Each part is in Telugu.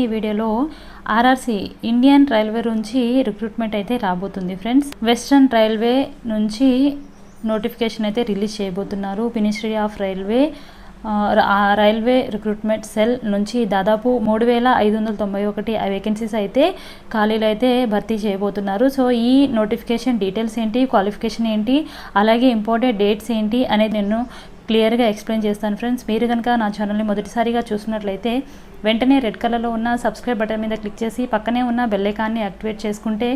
ఈ వీడియోలో ఆర్ఆర్సీ ఇండియన్ రైల్వే నుంచి రిక్రూట్మెంట్ అయితే రాబోతుంది ఫ్రెండ్స్. వెస్టర్న్ రైల్వే నుంచి నోటిఫికేషన్ అయితే రిలీజ్ చేయబోతున్నారు. Ministry of railway railway recruitment cell నుంచి దాదాపు 3591 వేకెన్సీస్ అయితే ఖాళీలు అయితే భర్తీ చేయబోతున్నారు. సో ఈ నోటిఫికేషన్ డీటెయిల్స్ ఏంటి, క్వాలిఫికేషన్ ఏంటి, అలాగే ఇంపార్టెంట్ డేట్స్ ఏంటి అనేది నేను క్లియర్గా ఎక్స్ప్లెయిన్ చేస్తాను ఫ్రెండ్స్. మీరు కనుక నా ఛానల్ని మొదటిసారిగా చూసినట్లయితే వెంటనే రెడ్ కలర్లో ఉన్న సబ్స్క్రైబ్ బటన్ మీద క్లిక్ చేసి పక్కనే ఉన్న బెల్ ఐకాన్ని యాక్టివేట్ చేసుకుంటే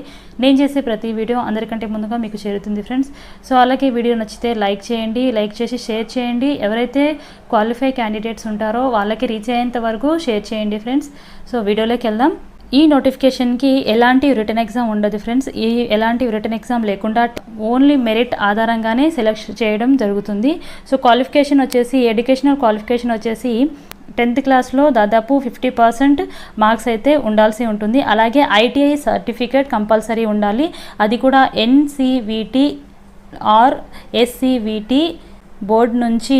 నేను చేసే ప్రతి వీడియో అందరికంటే ముందుగా మీకు చేరుతుంది ఫ్రెండ్స్. సో అలాగే వీడియో నచ్చితే లైక్ చేయండి, లైక్ చేసి షేర్ చేయండి. ఎవరైతే క్వాలిఫై క్యాండిడేట్స్ ఉంటారో వాళ్ళకి రీచ్ అయ్యేంత వరకు షేర్ చేయండి ఫ్రెండ్స్. సో వీడియోలోకి వెళ్దాం. ఈ నోటిఫికేషన్కి ఎలాంటి రిటర్న్ ఎగ్జామ్ ఉండదు ఫ్రెండ్స్. ఎలాంటి రిటర్న్ ఎగ్జామ్ లేకుండా ఓన్లీ మెరిట్ ఆధారంగానే సెలెక్ట్ చేయడం జరుగుతుంది. సో క్వాలిఫికేషన్ వచ్చేసి ఎడ్యుకేషనల్ క్వాలిఫికేషన్ వచ్చేసి 10th క్లాస్లో దాదాపు 50% మార్క్స్ అయితే ఉండాల్సి ఉంటుంది. అలాగే ఐటీఐ సర్టిఫికేట్ కంపల్సరీ ఉండాలి. అది కూడా ఎన్సీవీటీ ఆర్ ఎస్సీవీటీ బోర్డ్ నుంచి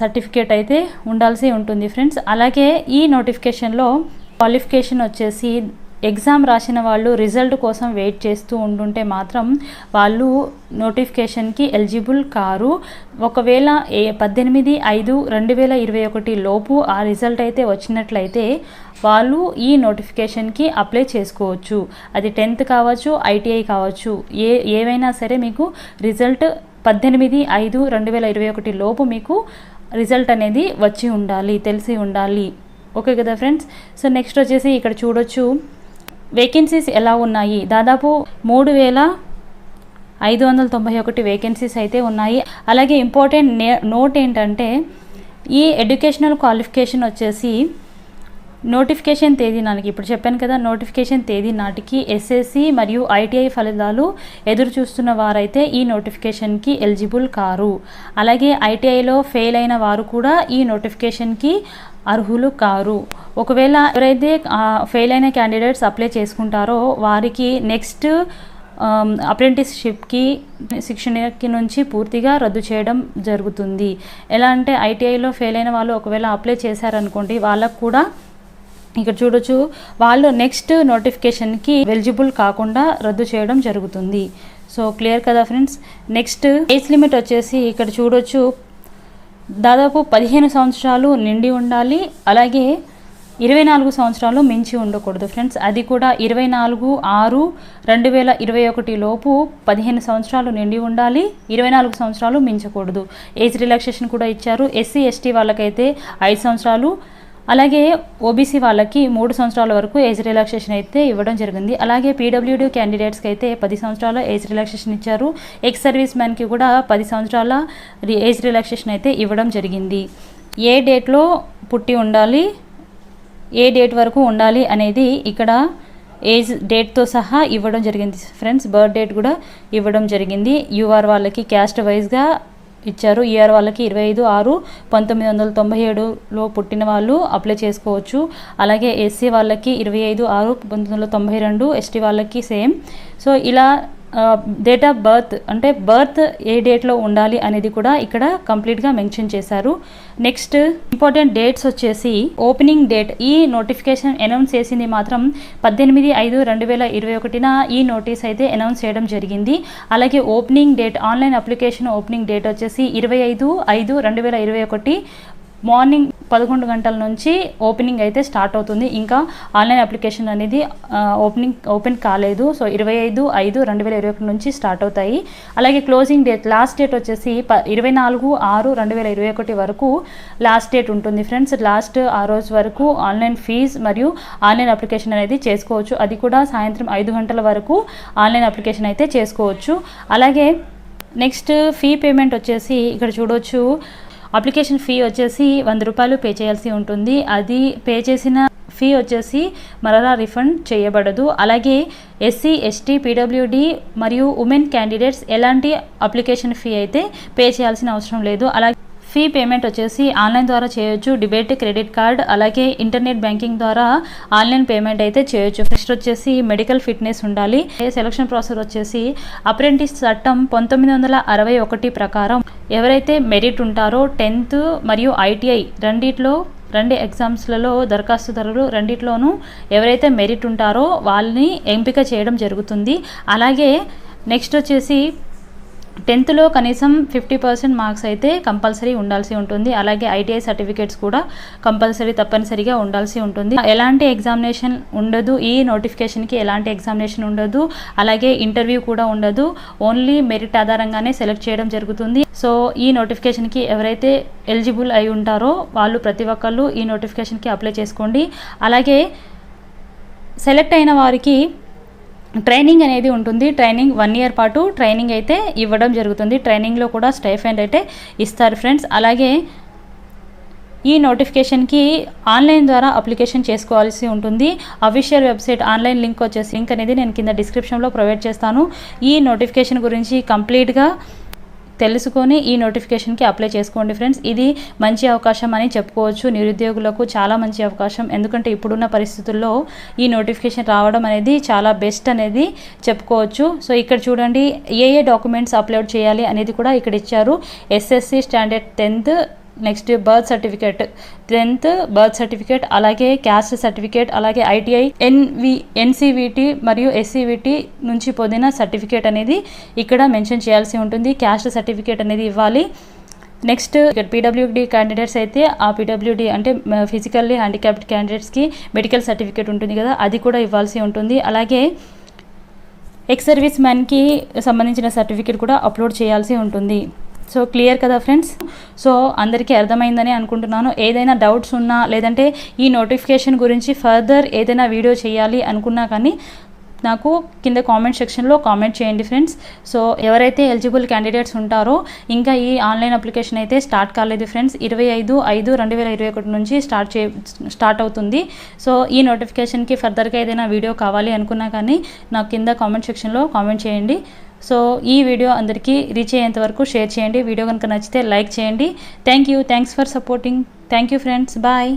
సర్టిఫికేట్ అయితే ఉండాల్సి ఉంటుంది ఫ్రెండ్స్. అలాగే ఈ నోటిఫికేషన్లో క్వాలిఫికేషన్ వచ్చేసి ఎగ్జామ్ రాసిన వాళ్ళు రిజల్ట్ కోసం వెయిట్ చేస్తూ ఉంటుంటే మాత్రం వాళ్ళు నోటిఫికేషన్కి ఎలిజిబుల్ కారు. ఒకవేళ 18/5/2021 లోపు ఆ రిజల్ట్ అయితే వచ్చినట్లయితే వాళ్ళు ఈ నోటిఫికేషన్కి అప్లై చేసుకోవచ్చు. అది 10th కావచ్చు, ఐటీఐ కావచ్చు, ఏవైనా సరే మీకు రిజల్ట్ 18/5/2021 లోపు మీకు రిజల్ట్ అనేది వచ్చి ఉండాలి, తెలిసి ఉండాలి. ఓకే కదా ఫ్రెండ్స్. సో నెక్స్ట్ వచ్చేసి ఇక్కడ చూడొచ్చు వేకెన్సీస్ ఎలా ఉన్నాయి. దాదాపు 3591 వేకెన్సీస్ అయితే ఉన్నాయి. అలాగే ఇంపార్టెంట్ నోట్ ఏంటంటే ఈ ఎడ్యుకేషనల్ క్వాలిఫికేషన్ వచ్చేసి నోటిఫికేషన్ తేదీ నాటికి, ఇప్పుడు చెప్పాను కదా, నోటిఫికేషన్ తేదీ నాటికి ఎస్ఎస్సి మరియు ఐటీఐ ఫలితాలు ఎదురు చూస్తున్న వారైతే ఈ నోటిఫికేషన్కి ఎలిజిబుల్ కారు. అలాగే ఐటీఐలో ఫెయిల్ అయిన వారు కూడా ఈ నోటిఫికేషన్కి అర్హులు కారు. ఒకవేళ ఎవరైతే ఫెయిల్ అయిన క్యాండిడేట్స్ అప్లై చేసుకుంటారో వారికి నెక్స్ట్ అప్రెంటిస్షిప్కి శిక్షణకి నుంచి పూర్తిగా రద్దు చేయడం జరుగుతుంది. ఎలా అంటే ఐటీఐలో ఫెయిల్ అయిన వాళ్ళు ఒకవేళ అప్లై చేశారనుకోండి, వాళ్ళకు కూడా ఇక్కడ చూడొచ్చు వాళ్ళు నెక్స్ట్ నోటిఫికేషన్కి ఎలిజిబుల్ కాకుండా రద్దు చేయడం జరుగుతుంది. సో క్లియర్ కదా ఫ్రెండ్స్. నెక్స్ట్ ఏజ్ లిమిట్ వచ్చేసి ఇక్కడ చూడొచ్చు దాదాపు 15 సంవత్సరాలు నిండి ఉండాలి. అలాగే 24 సంవత్సరాలు మించి ఉండకూడదు ఫ్రెండ్స్. అది కూడా 24/6/2021 లోపు 15 సంవత్సరాలు నిండి ఉండాలి, 24 సంవత్సరాలు మించకూడదు. ఏజ్ రిలాక్సేషన్ కూడా ఇచ్చారు. ఎస్సీ ఎస్టీ వాళ్ళకైతే 5 సంవత్సరాలు, అలాగే ఓబీసీ వాళ్ళకి 3 సంవత్సరాల వరకు ఏజ్ రిలాక్సేషన్ అయితే ఇవ్వడం జరిగింది. అలాగే పీడబ్ల్యూడీ క్యాండిడేట్స్కి అయితే 10 సంవత్సరాల ఏజ్ రిలాక్సేషన్ ఇచ్చారు. ఎక్స్ సర్వీస్ మ్యాన్కి కూడా 10 సంవత్సరాల ఏజ్ రిలాక్సేషన్ అయితే ఇవ్వడం జరిగింది. ఏ డేట్లో పుట్టి ఉండాలి, ఏ డేట్ వరకు ఉండాలి అనేది ఇక్కడ ఏజ్ డేట్తో సహా ఇవ్వడం జరిగింది ఫ్రెండ్స్. బర్త్ డేట్ కూడా ఇవ్వడం జరిగింది. యూఆర్ వాళ్ళకి క్యాస్ట్ వైజ్గా ఇచ్చారు. ఈఆర్ వాళ్ళకి 25/6/1997లో పుట్టిన వాళ్ళు అప్లై చేసుకోవచ్చు. అలాగే ఎస్సీ వాళ్ళకి 25/6/1992, ఎస్టీ వాళ్ళకి సేమ్. సో ఇలా డేట్ ఆఫ్ బర్త్ అంటే బర్త్ ఏ డేట్లో ఉండాలి అనేది కూడా ఇక్కడ కంప్లీట్గా మెన్షన్ చేశారు. నెక్స్ట్ ఇంపార్టెంట్ డేట్స్ వచ్చేసి ఓపెనింగ్ డేట్. ఈ నోటిఫికేషన్ అనౌన్స్ చేసింది మాత్రం 18/5/2021 ఈ నోటీస్ అయితే అనౌన్స్ చేయడం జరిగింది. అలాగే opening date, online application opening date వచ్చేసి 25/5/2021 మార్నింగ్ 11 గంటల నుంచి ఓపెనింగ్ అయితే స్టార్ట్ అవుతుంది. ఇంకా ఆన్లైన్ అప్లికేషన్ అనేది ఓపెన్ కాలేదు. సో 25/5/2021 నుంచి స్టార్ట్ అవుతాయి. అలాగే క్లోజింగ్ డేట్, లాస్ట్ డేట్ వచ్చేసి 24/6/2021 వరకు లాస్ట్ డేట్ ఉంటుంది ఫ్రెండ్స్. లాస్ట్ ఆ రోజు వరకు ఆన్లైన్ ఫీజ్ మరియు ఆన్లైన్ అప్లికేషన్ అనేది చేసుకోవచ్చు. అది కూడా సాయంత్రం 5 గంటల వరకు ఆన్లైన్ అప్లికేషన్ అయితే చేసుకోవచ్చు. అలాగే నెక్స్ట్ ఫీ పేమెంట్ వచ్చేసి ఇక్కడ చూడవచ్చు. అప్లికేషన్ ఫీ వచ్చేసి 100 రూపాయలు పే చేయాల్సి ఉంటుంది. అది పే చేసిన ఫీ వచ్చేసి మరలా రిఫండ్ చేయబడదు. అలాగే ఎస్సీ ఎస్టీ పీడబ్ల్యూడీ మరియు ఉమెన్ క్యాండిడేట్స్ ఎలాంటి అప్లికేషన్ ఫీ అయితే పే చేయాల్సిన అవసరం లేదు. అలాగే ఫీ పేమెంట్ వచ్చేసి ఆన్లైన్ ద్వారా చేయొచ్చు. డెబిట్ క్రెడిట్ కార్డ్ అలాగే ఇంటర్నెట్ బ్యాంకింగ్ ద్వారా ఆన్లైన్ పేమెంట్ అయితే చేయొచ్చు. నెక్స్ట్ వచ్చేసి మెడికల్ ఫిట్నెస్ ఉండాలి. సెలక్షన్ ప్రాసెస్ వచ్చేసి అప్రెంటిస్ చట్టం 1961 ప్రకారం ఎవరైతే మెరిట్ ఉంటారో 10th మరియు ఐటీఐ రెండిట్లో 2 ఎగ్జామ్స్లలో దరఖాస్తుదారులు రెండిట్లోనూ ఎవరైతే మెరిట్ ఉంటారో వాళ్ళని ఎంపిక చేయడం జరుగుతుంది. అలాగే నెక్స్ట్ వచ్చేసి 10th కనీసం 50% మార్క్స్ అయితే కంపల్సరీ ఉండాల్సి ఉంటుంది. అలాగే ఐటీఐ సర్టిఫికేట్స్ కూడా కంపల్సరీ తప్పనిసరిగా ఉండాల్సి ఉంటుంది. ఎలాంటి ఎగ్జామినేషన్ ఉండదు, ఈ నోటిఫికేషన్కి ఎలాంటి ఎగ్జామినేషన్ ఉండదు, అలాగే ఇంటర్వ్యూ కూడా ఉండదు. ఓన్లీ మెరిట్ ఆధారంగానే సెలెక్ట్ చేయడం జరుగుతుంది. సో ఈ నోటిఫికేషన్కి ఎవరైతే ఎలిజిబుల్ అయి ఉంటారో వాళ్ళు ప్రతి ఒక్కళ్ళు ఈ నోటిఫికేషన్కి అప్లై చేసుకోండి. అలాగే సెలెక్ట్ అయిన వారికి ట్రైనింగ్ అనేది ఉంటుంది. ట్రైనింగ్ 1 year పాటు ట్రైనింగ్ అయితే ఇవ్వడం జరుగుతుంది. ట్రైనింగ్లో కూడా స్టైఫండ్ అయితే ఇస్తారు ఫ్రెండ్స్. అలాగే ఈ నోటిఫికేషన్కి ఆన్లైన్ ద్వారా అప్లికేషన్ చేసుకోవాల్సి ఉంటుంది. అఫీషియల్ వెబ్సైట్ ఆన్లైన్ లింక్ అనేది నేను కింద డిస్క్రిప్షన్లో ప్రొవైడ్ చేస్తాను. ఈ నోటిఫికేషన్ గురించి కంప్లీట్గా తెలుసుకొని ఈ నోటిఫికేషన్కి అప్లై చేసుకోండి ఫ్రెండ్స్. ఇది మంచి అవకాశం అని చెప్పుకోవచ్చు. నిరుద్యోగులకు చాలా మంచి అవకాశం. ఎందుకంటే ఇప్పుడున్న పరిస్థితుల్లో ఈ నోటిఫికేషన్ రావడం అనేది చాలా బెస్ట్ అనేది చెప్పుకోవచ్చు. సో ఇక్కడ చూడండి ఏ డాక్యుమెంట్స్ అప్లోడ్ చేయాలి అనేది కూడా ఇక్కడ ఇచ్చారు. SSC standard 10th, next birth certificate 10th birth certificate, అలాగే క్యాస్ట్ సర్టిఫికేట్, అలాగే ఐటీఐ ఎన్సీవీటీ మరియు ఎస్సీవీటీ నుంచి పొందిన సర్టిఫికేట్ అనేది ఇక్కడ మెన్షన్ చేయాల్సి ఉంటుంది. క్యాస్ట్ సర్టిఫికేట్ అనేది ఇవ్వాలి. నెక్స్ట్ పీడబ్ల్యూడీ క్యాండిడేట్స్ అయితే ఆ పీడబ్ల్యూడీ అంటే ఫిజికల్లీ హ్యాండిక్యాప్డ్ క్యాండిడేట్స్కి మెడికల్ సర్టిఫికేట్ ఉంటుంది కదా, అది కూడా ఇవ్వాల్సి ఉంటుంది. అలాగే ఎక్స్ సర్వీస్ మ్యాన్కి సంబంధించిన సర్టిఫికేట్ కూడా అప్లోడ్ చేయాల్సి ఉంటుంది. సో క్లియర్ కదా ఫ్రెండ్స్. సో అందరికీ అర్థమైందని అనుకుంటున్నాను. ఏదైనా డౌట్స్ ఉన్నా లేదంటే ఈ నోటిఫికేషన్ గురించి ఫర్దర్ ఏదైనా వీడియో చేయాలి అనుకున్నా కానీ నాకు కింద కామెంట్ సెక్షన్లో కామెంట్ చేయండి ఫ్రెండ్స్. సో ఎవరైతే ఎలిజిబుల్ క్యాండిడేట్స్ ఉంటారో ఇంకా ఈ ఆన్లైన్ అప్లికేషన్ అయితే స్టార్ట్ కాలేదు ఫ్రెండ్స్. 25/5/2021 నుంచి స్టార్ట్ అవుతుంది. సో ఈ నోటిఫికేషన్కి ఫర్దర్గా ఏదైనా వీడియో కావాలి అనుకున్నా కానీ నాకు కింద కామెంట్ సెక్షన్లో కామెంట్ చేయండి. సో ఈ వీడియో అందరికీ రీచ్ అయ్యేంత వరకు షేర్ చేయండి. వీడియో కనుక నచ్చితే లైక్ చేయండి. Thanks for supporting. Thank you friends. Bye.